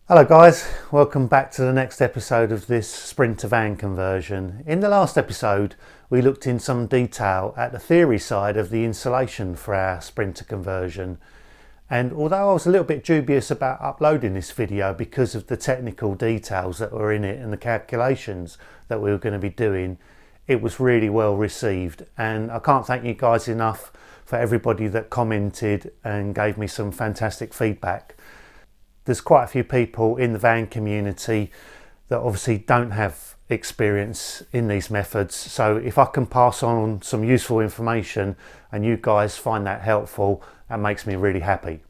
Hello guys, welcome back to the next episode of this Sprinter van conversion. In the last episode we looked in some detail at the theory side of the insulation for our Sprinter conversion, and although I was a little bit dubious about uploading this video because of the technical details that were in it and the calculations that we were going to be doing, it was really well received, and I can't thank you guys enough for everybody that commented and gave me some fantastic feedback. There's quite a few people in the van community that obviously don't have experience in these methods, so if I can pass on some useful information and you guys find that helpful, that makes me really happy.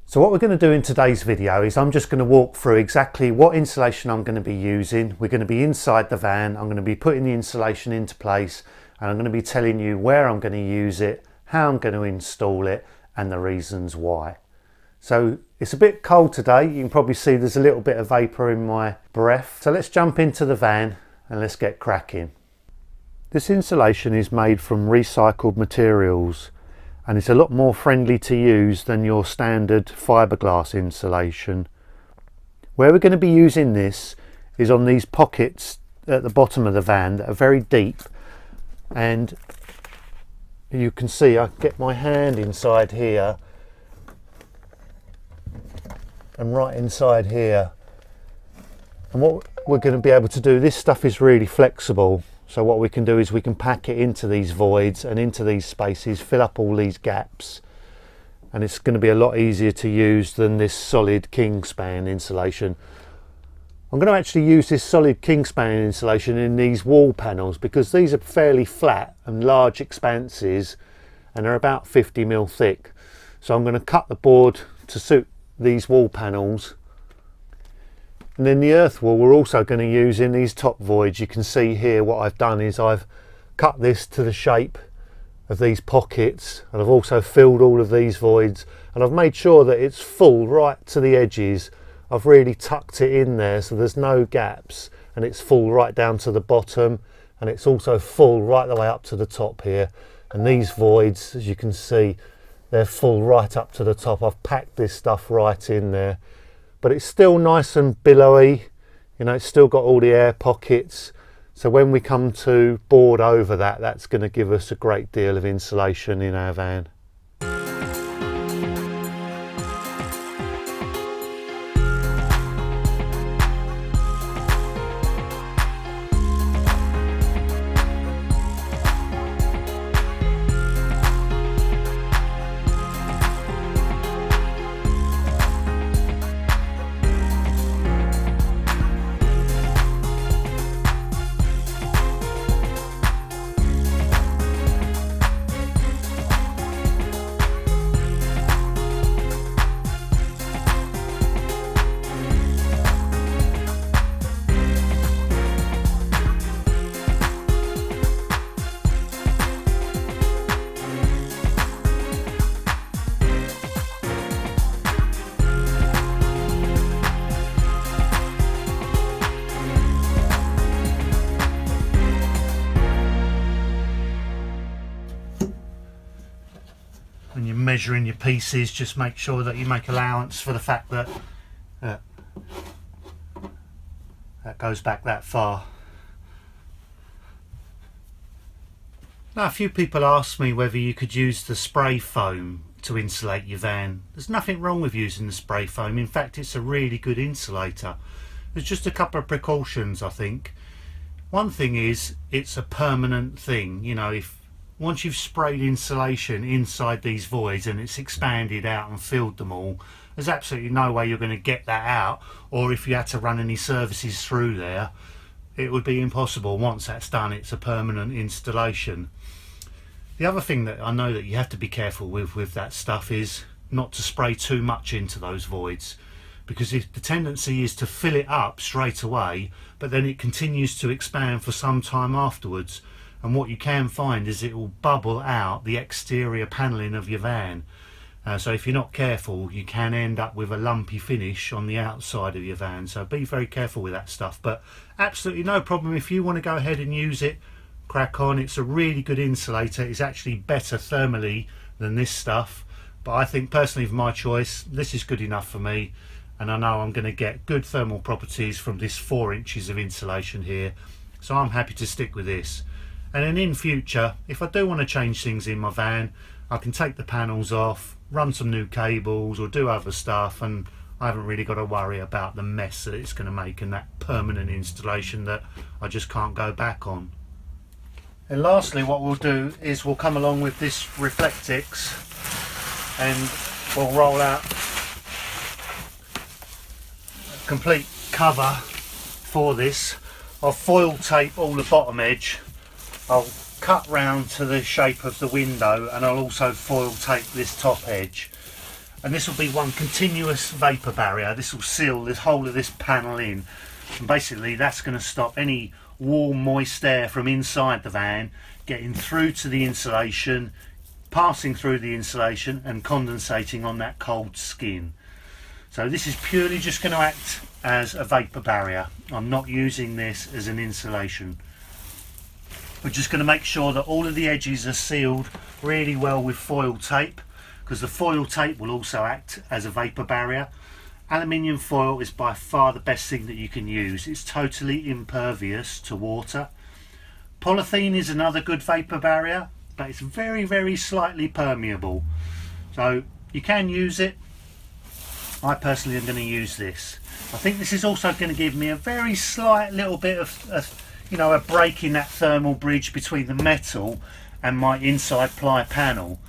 So what we're going to do in today's video is I'm just going to walk through exactly what insulation I'm going to be using. We're going to be inside the van, I'm going to be putting the insulation into place, and I'm going to be telling you where I'm going to use it, how I'm going to install it, and the reasons why. So it's a bit cold today, you can probably see there's a little bit of vapour in my breath. So let's jump into the van and let's get cracking. This insulation is made from recycled materials and it's a lot more friendly to use than your standard fiberglass insulation. Where we're going to be using this is on these pockets at the bottom of the van that are very deep, and you can see I get my hand inside here and right inside here, and what we're going to be able to do, this stuff is really flexible, so what we can do is we can pack it into these voids and into these spaces, fill up all these gaps, and it's going to be a lot easier to use than this solid Kingspan insulation. I'm going to actually use this solid Kingspan insulation in these wall panels because these are fairly flat and large expanses and they're about 50mm thick, so I'm going to cut the board to suit these wall panels. And then the Earthwool we're also going to use in these top voids. You can see here what I've done is I've cut this to the shape of these pockets, and I've also filled all of these voids, and I've made sure that it's full right to the edges. I've really tucked it in there so there's no gaps, and it's full right down to the bottom, and it's also full right the way up to the top here. And these voids, as you can see, they're full right up to the top. I've packed this stuff right in there, but it's still nice and billowy, you know, it's still got all the air pockets, so when we come to board over that, that's going to give us a great deal of insulation in our van. When you're measuring your pieces, just make sure that you make allowance for the fact that that goes back that far. Now, a few people asked me whether you could use the spray foam to insulate your van. There's nothing wrong with using the spray foam. In fact, it's a really good insulator. There's just a couple of precautions, I think. One thing is it's a permanent thing. You know, if once you've sprayed insulation inside these voids and it's expanded out and filled them all, there's absolutely no way you're going to get that out, or if you had to run any services through there, it would be impossible. Once that's done, it's a permanent installation. The other thing that I know that you have to be careful with that stuff is not to spray too much into those voids, because if the tendency is to fill it up straight away, but then it continues to expand for some time afterwards, and what you can find is it will bubble out the exterior panelling of your van. So if you're not careful, you can end up with a lumpy finish on the outside of your van, so be very careful with that stuff. But absolutely no problem if you want to go ahead and use it, crack on. It's a really good insulator. It's actually better thermally than this stuff, but I think personally, for my choice, this is good enough for me. and I know I'm going to get good thermal properties from this 4 inches of insulation here, so I'm happy to stick with this. And then in future, if I do want to change things in my van, I can take the panels off, run some new cables or do other stuff, and I haven't really got to worry about the mess that it's going to make in that permanent installation that I just can't go back on. And lastly, what we'll do is we'll come along with this Reflectix and we'll roll out a complete cover for this. I'll foil tape all the bottom edge. I'll cut round to the shape of the window, and I'll also foil tape this top edge. And this will be one continuous vapour barrier. This will seal the whole of this panel in. And basically that's going to stop any warm, moist air from inside the van getting through to the insulation, passing through the insulation and condensating on that cold skin. So this is purely just going to act as a vapour barrier. I'm not using this as an insulation. We're just going to make sure that all of the edges are sealed really well with foil tape, because the foil tape will also act as a vapour barrier. Aluminium foil is by far the best thing that you can use. It's totally impervious to water. Polythene is another good vapour barrier, but it's very, very slightly permeable. So you can use it. I personally am going to use this. I think this is also going to give me a very slight little bit of you know, a break in that thermal bridge between the metal and my inside ply panel.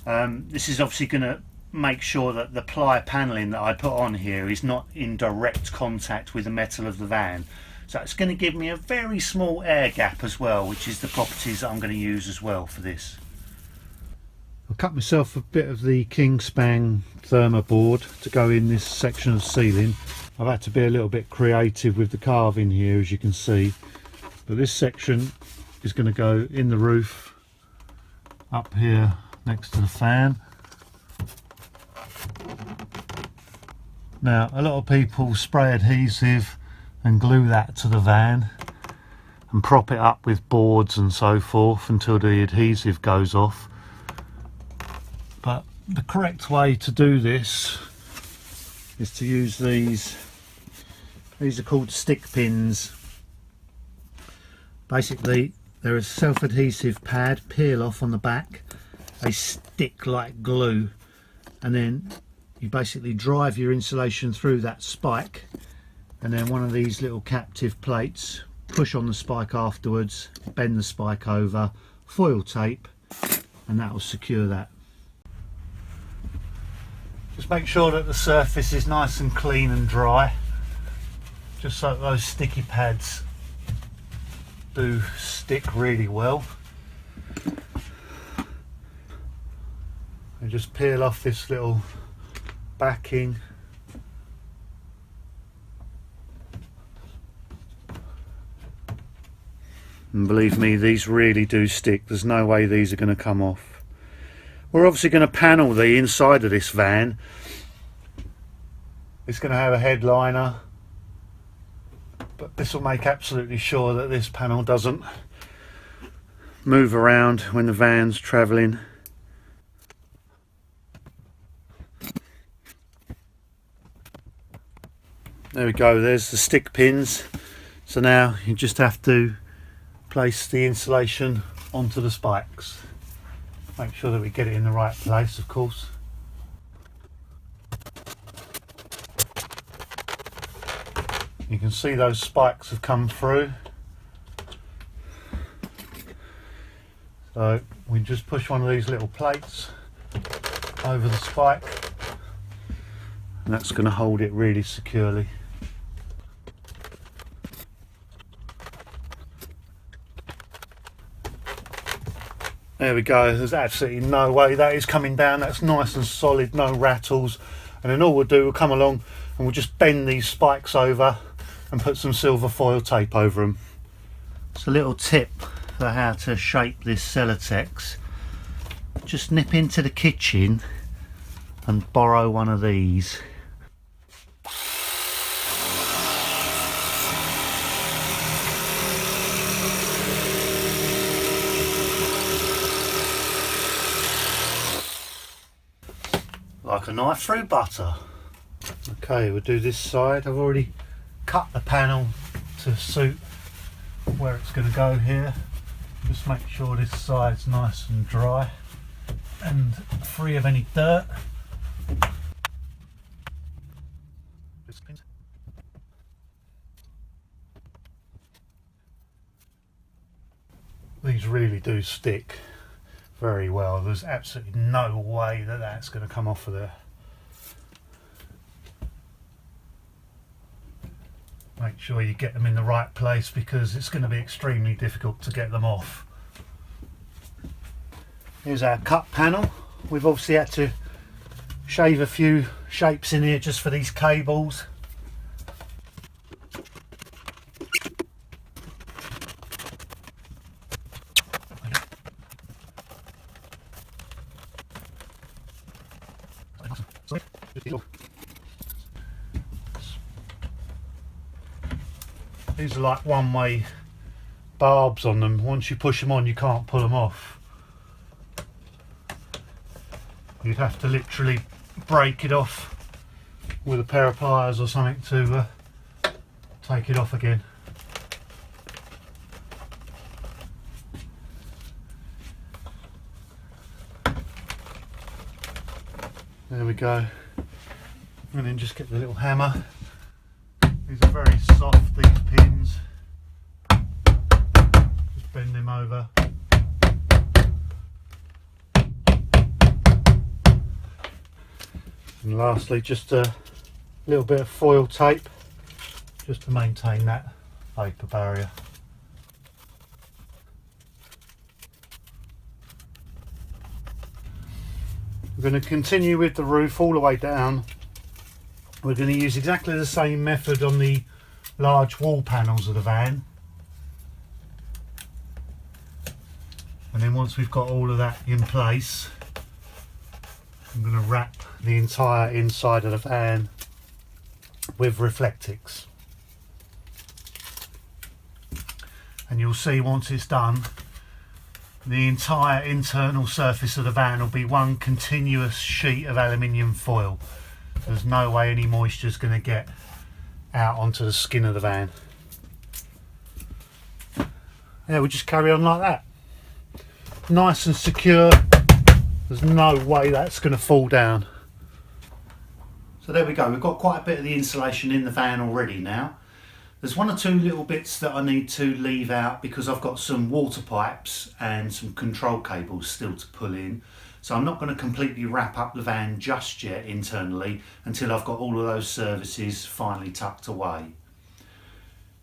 This is obviously going to make sure that the ply paneling that I put on here is not in direct contact with the metal of the van. So it's going to give me a very small air gap as well, which is the properties that I'm going to use as well for this. I cut myself a bit of the Kingspan Thermaboard to go in this section of ceiling. I've had to be a little bit creative with the carving here, as you can see, but this section is going to go in the roof up here next to the fan. Now a lot of people spray adhesive and glue that to the van and prop it up with boards and so forth until the adhesive goes off, but the correct way to do this is to use these. These are called stick pins. Basically they're a self-adhesive pad, peel off on the back. They stick like glue, and then you basically drive your insulation through that spike, and then one of these little captive plates, push on the spike afterwards, bend the spike over, foil tape, and that will secure that. Just make sure that the surface is nice and clean and dry, just so that those sticky pads do stick really well. And just peel off this little backing. And believe me, these really do stick. There's no way these are going to come off. We're obviously going to panel the inside of this van. It's going to have a headliner, but this will make absolutely sure that this panel doesn't move around when the van's travelling. There we go, there's the stick pins. So now you just have to place the insulation onto the spikes. Make sure that we get it in the right place, of course. You can see those spikes have come through. So we just push one of these little plates over the spike, and that's going to hold it really securely. There we go, there's absolutely no way that is coming down. That's nice and solid, no rattles. And then all we'll do, we'll come along and we'll just bend these spikes over and put some silver foil tape over them. It's a little tip for how to shape this Celotex. Just nip into the kitchen and borrow one of these. Like a knife through butter. Okay, we'll do this side. I've already cut the panel to suit where it's going to go here. Just make sure this side's nice and dry and free of any dirt. These really do stick very well. There's absolutely no way that that's going to come off of there. Make sure you get them in the right place because it's going to be extremely difficult to get them off. Here's our cut panel. We've obviously had to shave a few shapes in here just for these cables. These are like one-way barbs on them. Once you push them on, you can't pull them off. You'd have to literally break it off with a pair of pliers or something to take it off again. There we go. And then just get the little hammer. These are very soft, these pins. Just bend them over. And lastly, just a little bit of foil tape just to maintain that vapour barrier. We're going to continue with the roof all the way down. We're going to use exactly the same method on the large wall panels of the van. And then once we've got all of that in place, I'm going to wrap the entire inside of the van with Reflectix. And you'll see once it's done, the entire internal surface of the van will be one continuous sheet of aluminium foil. There's no way any moisture is going to get out onto the skin of the van. Yeah, we'll just carry on like that. Nice and secure. There's no way that's going to fall down. So there we go. We've got quite a bit of the insulation in the van already now. There's one or two little bits that I need to leave out because I've got some water pipes and some control cables still to pull in. So I'm not going to completely wrap up the van just yet internally until I've got all of those services finally tucked away.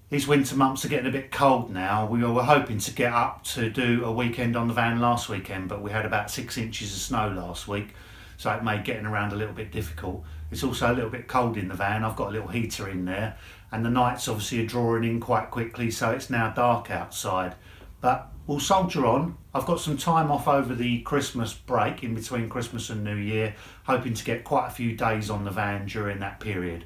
These winter months are getting a bit cold now. We were hoping to get up to do a weekend on the van last weekend, but we had about 6 inches of snow last week, so it made getting around a little bit difficult. It's also a little bit cold in the van. I've got a little heater in there, and the nights obviously are drawing in quite quickly, so it's now dark outside. But we'll soldier on. I've got some time off over the Christmas break in between Christmas and New Year, hoping to get quite a few days on the van during that period.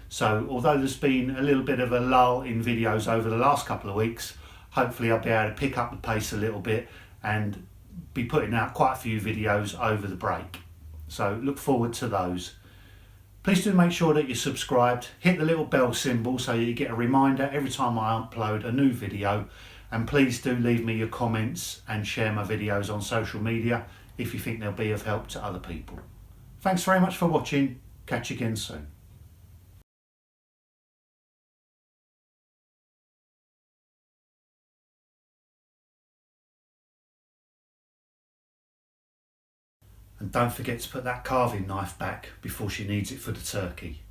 So although there's been a little bit of a lull in videos over the last couple of weeks, hopefully I'll be able to pick up the pace a little bit and be putting out quite a few videos over the break. So look forward to those. Please do make sure that you're subscribed, hit the little bell symbol so you get a reminder every time I upload a new video, and please do leave me your comments and share my videos on social media if you think they'll be of help to other people. Thanks very much for watching. Catch you again soon. And don't forget to put that carving knife back before she needs it for the turkey.